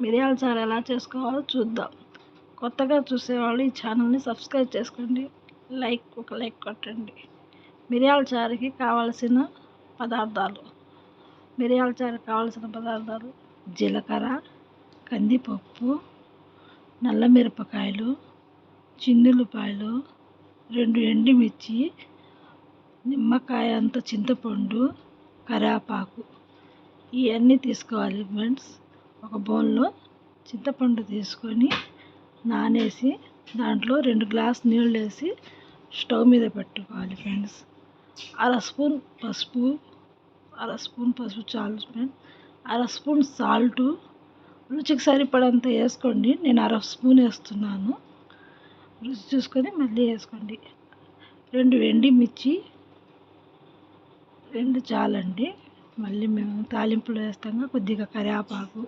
మిరియాల చారు ఎలా చేసుకోవాలో చూద్దాం. కొత్తగా చూసేవాళ్ళు ఈ ఛానల్ని సబ్స్క్రైబ్ చేసుకోండి, ఒక లైక్ కొట్టండి. మిరియాల చారుకి కావలసిన పదార్థాలు. జీలకర్ర, కందిపప్పు, నల్ల మిరపకాయలు, చిన్నుల్లిపాయలు, 2 ఎండుమిర్చి, నిమ్మకాయ అంత చింతపండు, కరివేపాకు ఇవన్నీ తీసుకోవాలి ఫ్రెండ్స్. ఒక బౌల్లో చింతపండు తీసుకొని నానేసి దాంట్లో 2 గ్లాసులు నీళ్ళు వేసి స్టవ్ మీద పెట్టుకోవాలి ఫ్రెండ్స్. అర స్పూన్ పసుపు చాలు ఫ్రెండ్స్. అర స్పూన్ సాల్టు, రుచికి సరిపడంత వేసుకోండి. నేను అర స్పూన్ వేస్తున్నాను, రుచి చూసుకొని మళ్ళీ వేసుకోండి. 2 ఎండుమిర్చి, 2 చాలండి. మళ్ళీ మేము తాలింపులో వేస్తాము. కొద్దిగా కరివేపాకు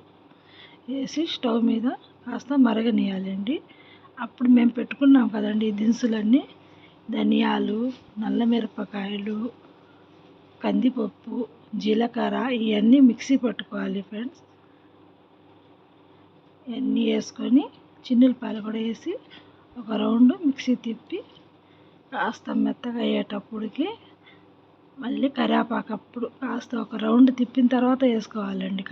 వేసి స్టవ్ మీద కాస్త మరగనియాలండి. అప్పుడు మేము పెట్టుకున్నాం కదండి ఈ దినుసులన్నీ, ధనియాలు, నల్ల మిరపకాయలు, కందిపప్పు, జీలకర్ర ఇవన్నీ మిక్సీ పట్టుకోవాలి ఫ్రెండ్స్. ఇవన్నీ వేసుకొని చిన్నులపాయలు కూడా వేసి ఒక రౌండ్ మిక్సీ తిప్పి కాస్త మెత్తగా అయ్యేటప్పటికి మళ్ళీ కరివేపాకు అప్పుడు కాస్త ఒక రౌండ్ తిప్పిన తర్వాత వేసుకోవాలండి.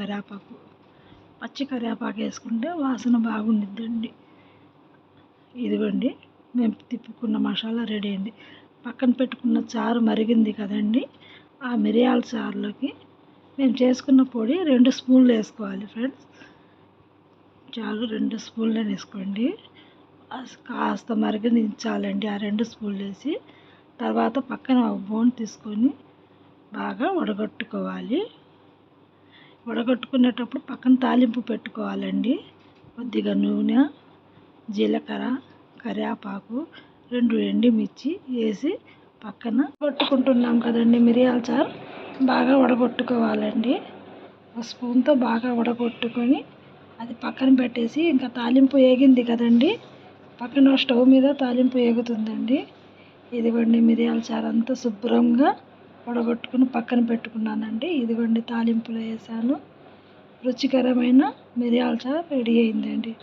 పచ్చి కరివేపాకు వేసుకుంటే వాసన బాగుండిద్దండి. ఇదిగోండి, మేము తిప్పుకున్న మసాలా రెడీ అయింది. పక్కన పెట్టుకున్న చారు మరిగింది కదండి, ఆ మిరియాల చారులోకి మేము చేసుకున్న పొడి 2 స్పూన్లు వేసుకోవాలి ఫ్రెండ్స్. చాలు, 2 స్పూన్లు వేసుకోండి. కాస్త మరిగించాలండి. ఆ 2 స్పూన్లు వేసి తర్వాత పక్కన ఒక బౌల్ తీసుకొని బాగా వడగట్టుకోవాలి. వడగట్టుకునేటప్పుడు పక్కన తాలింపు పెట్టుకోవాలండి. కొద్దిగా నూనె, జీలకర్ర, కరివేపాకు, 2 ఎండుమిర్చి వేసి పక్కన కొట్టుకుంటున్నాం కదండి. మిరియాల చారు బాగా వడగొట్టుకోవాలండి. ఒక స్పూన్తో బాగా వడగొట్టుకొని అది పక్కన పెట్టేసి ఇంకా తాలింపు వేగింది కదండి, పక్కన స్టవ్ మీద తాలింపు వేగుతుందండి. ఇదిగోండి, మిరియాల చారు అంతా శుభ్రంగా వడగొట్టుకుని పక్కన పెట్టుకున్నానండి. ఇదిగోండి, తాలింపులో వేసాను. రుచికరమైన మిరియాల చారు రెడీ అయిందండి.